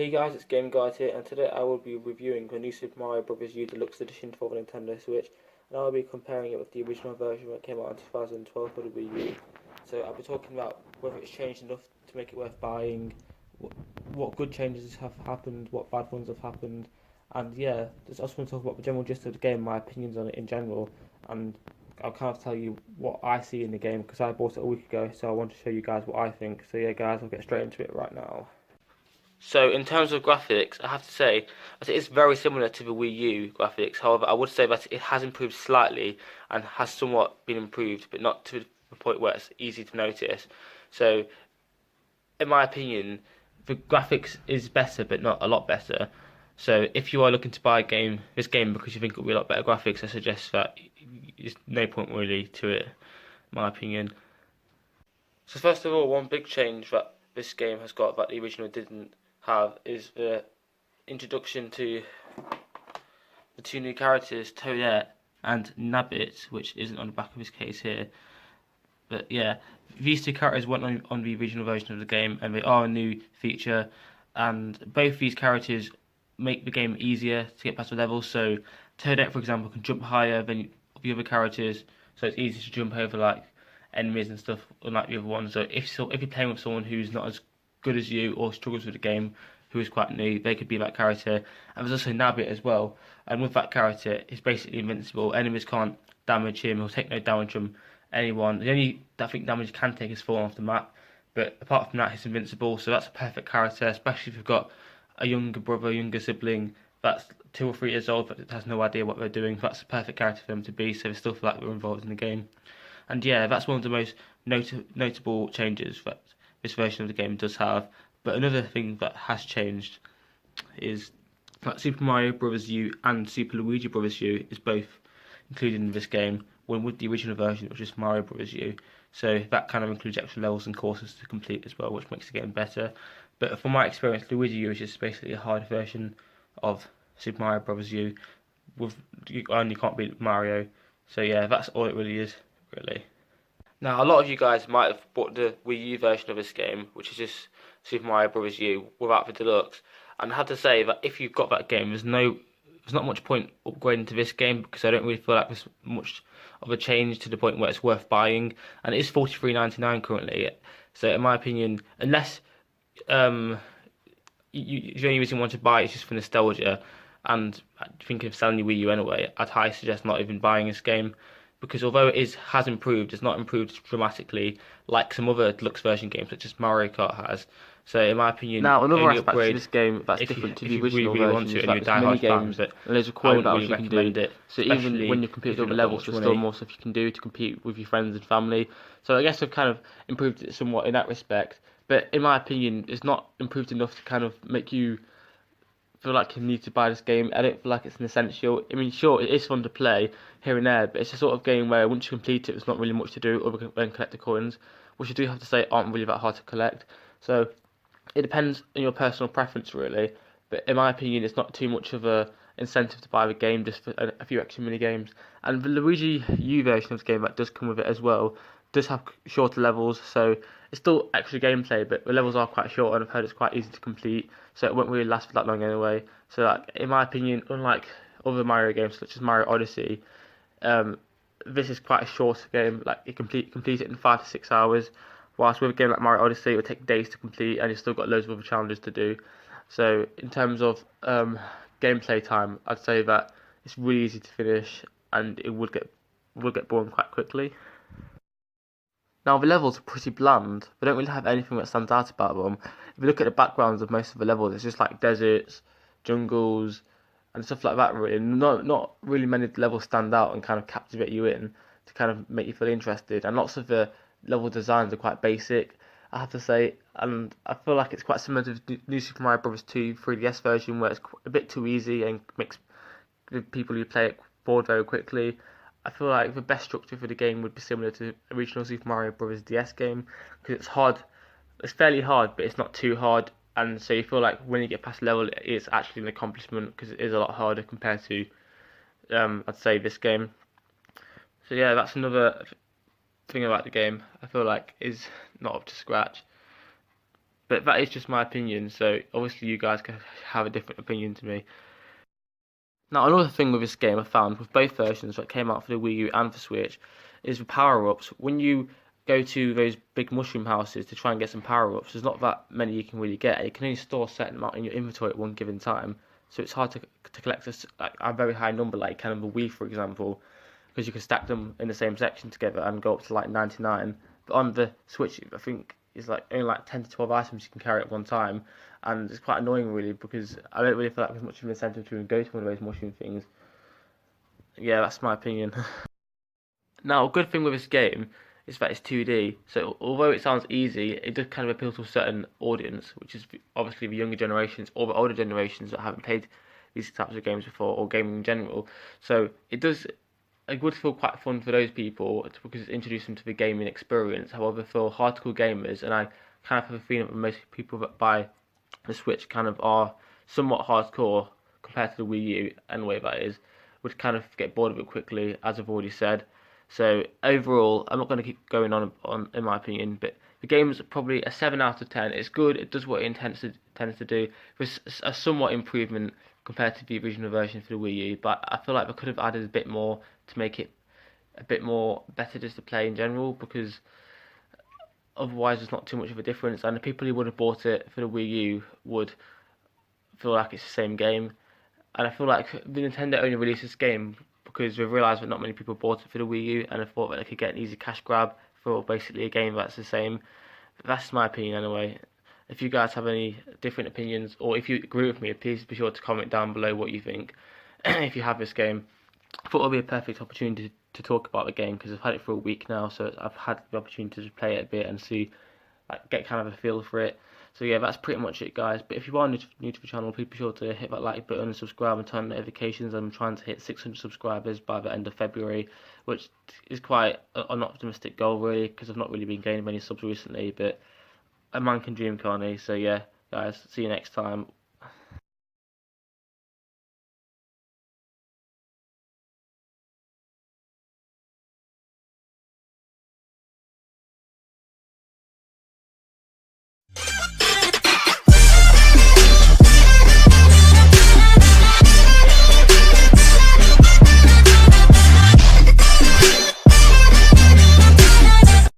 Hey guys, it's Game Guide here, and today I will be reviewing the new Super Mario Bros. U Deluxe Edition for the Nintendo Switch, and I will be comparing it with the original version that came out in 2012 for the Wii U. So I'll be talking about whether it's changed enough to make it worth buying, what good changes have happened, what bad ones have happened, and yeah, I just want to talk about the general gist of the game, my opinions on it in general, and I'll kind of tell you what I see in the game because I bought it a week ago, so I want to show you guys what I think. So yeah, guys, I'll get straight into it right now. So in terms of graphics, I have to say that it is very similar to the Wii U graphics. However, I would say that it has improved slightly and has somewhat been improved, but not to the point where it's easy to notice. So, in my opinion, the graphics is better, but not a lot better. So, if you are looking to buy this game because you think it'll be a lot better graphics, I suggest that there's no point really to it, in my opinion. So first of all, one big change that this game has got that the original didn't have is the introduction to the two new characters, Toadette and Nabbit, which isn't on the back of his case here. But yeah, these two characters weren't on the original version of the game, and they are a new feature. And both these characters make the game easier to get past the levels. So Toadette, for example, can jump higher than the other characters, so it's easy to jump over like enemies and stuff, unlike the other ones. So if you're playing with someone who's not as good as you or struggles with the game, who is quite new, they could be that character. And there's also Nabbit as well. And with that character, he's basically invincible. Enemies can't damage him. He'll take no damage from anyone. The only I think damage he can take is falling off the map. But apart from that, he's invincible. So that's a perfect character, especially if you've got a younger brother, younger sibling that's 2 or 3 years old that has no idea what they're doing. That's a perfect character for them to be. So they still feel like they're involved in the game. And yeah, that's one of the most notable changes that this version of the game does have. But another thing that has changed is that Super Mario Bros. U and Super Luigi Bros. U is both included in this game, when with the original version it was just Mario Bros. U. So that kind of includes extra levels and courses to complete as well, which makes the game better. But from my experience, Luigi U is just basically a hard version of Super Mario Bros. U. You can't beat Mario. So yeah, that's all it really is, really. Now, a lot of you guys might have bought the Wii U version of this game, which is just Super Mario Bros. U without the deluxe. And I have to say that if you've got that game, there's not much point upgrading to this game because I don't really feel like there's much of a change to the point where it's worth buying. And it is $43.99 currently. So in my opinion, unless um the only reason you want to buy it is just for nostalgia, and thinking of selling your Wii U anyway, I'd highly suggest not even buying this game because although has improved, it's not improved dramatically like some other deluxe version games such as Mario Kart has. So in my opinion, Now, another only aspect to upgrade this game that's if different to if the you really, original really want version to is and that you're a there's mini diehard fan, games but and there's I recording wouldn't really battles you can do. recommend it, So even especially when you compete if with you've other not got levels, much there's still money. more stuff you can do to compete with your friends and family. So I guess they've kind of improved it somewhat in that respect. But in my opinion, it's not improved enough to kind of make you feel like you need to buy this game. I don't feel like it's an essential. I mean, sure, it is fun to play here and there, but it's a sort of game where once you complete it, there's not really much to do other than collect the coins, which I do have to say aren't really that hard to collect. So it depends on your personal preference, really. But in my opinion, it's not too much of a incentive to buy the game just for a few extra mini games. And the Luigi U version of the game that does come with it as well does have shorter levels, so it's still extra gameplay, but the levels are quite short, and I've heard it's quite easy to complete, so it won't really last for that long anyway. So, like, in my opinion, unlike other Mario games such as Mario Odyssey, um, this is quite a short game. Like, you complete it in 5 to 6 hours, whilst with a game like Mario Odyssey, it would take days to complete, and you've still got loads of other challenges to do. So, in terms of gameplay time, I'd say that it's really easy to finish, and it would get boring quite quickly. Now, the levels are pretty bland. They don't really have anything that stands out about them. If you look at the backgrounds of most of the levels, it's just like deserts, jungles, and stuff like that, really. Not really many levels stand out and kind of captivate you in to kind of make you feel interested. And lots of the level designs are quite basic, I have to say. And I feel like it's quite similar to the New Super Mario Bros. 2 3DS version, where it's a bit too easy and makes the people who play it bored very quickly. I feel like the best structure for the game would be similar to original Super Mario Bros. DS game because it's hard. It's fairly hard, but it's not too hard, and so you feel like when you get past a level, it's actually an accomplishment because it is a lot harder compared to, I'd say, this game. So yeah, that's another thing about the game I feel like is not up to scratch. But that is just my opinion, so obviously you guys can have a different opinion to me. Now, another thing with this game I found with both versions that came out for the Wii U and for Switch is the power-ups. When you go to those big mushroom houses to try and get some power-ups, there's not that many you can really get. You can only store a certain amount in your inventory at one given time, so it's hard to collect a very high number, like kind of a Wii, for example, because you can stack them in the same section together and go up to like 99. But on the Switch, I think it's like only like 10 to 12 items you can carry at one time, and it's quite annoying really because I don't really feel like there's much of an incentive to even go to one of those mushroom things. Yeah, that's my opinion. Now, a good thing with this game is that it's 2D, so although it sounds easy, it does kind of appeal to a certain audience, which is obviously the younger generations or the older generations that haven't played these types of games before or gaming in general. So it would feel quite fun for those people because it's introduced them to the gaming experience. However, for hardcore gamers, and I kind of have a feeling that most people that buy the Switch kind of are somewhat hardcore compared to the Wii U, anyway that is, would kind of get bored of it quickly, as I've already said. So overall, I'm not going to keep going on in my opinion, but the game's probably a 7 out of 10. It's good, it does what it intends to do. There's a somewhat improvement compared to the original version for the Wii U, but I feel like they could have added a bit more to make it a bit more better just to play in general, because otherwise there's not too much of a difference, and the people who would have bought it for the Wii U would feel like it's the same game. And I feel like the Nintendo only released this game because they've realised that not many people bought it for the Wii U, and I thought that they could get an easy cash grab for basically a game that's the same. That's my opinion anyway. If you guys have any different opinions, or if you agree with me, please be sure to comment down below what you think. If you have this game, I thought it would be a perfect opportunity to talk about the game because I've had it for a week now, so I've had the opportunity to play it a bit and see, like, get kind of a feel for it. So yeah, that's pretty much it, guys. But if you are new to the channel, please be sure to hit that like button, subscribe, and turn on notifications. I'm trying to hit 600 subscribers by the end of February, which is quite an optimistic goal, really, because I've not really been gaining many subs recently. But a man can dream, can't he? So yeah, guys, see you next time.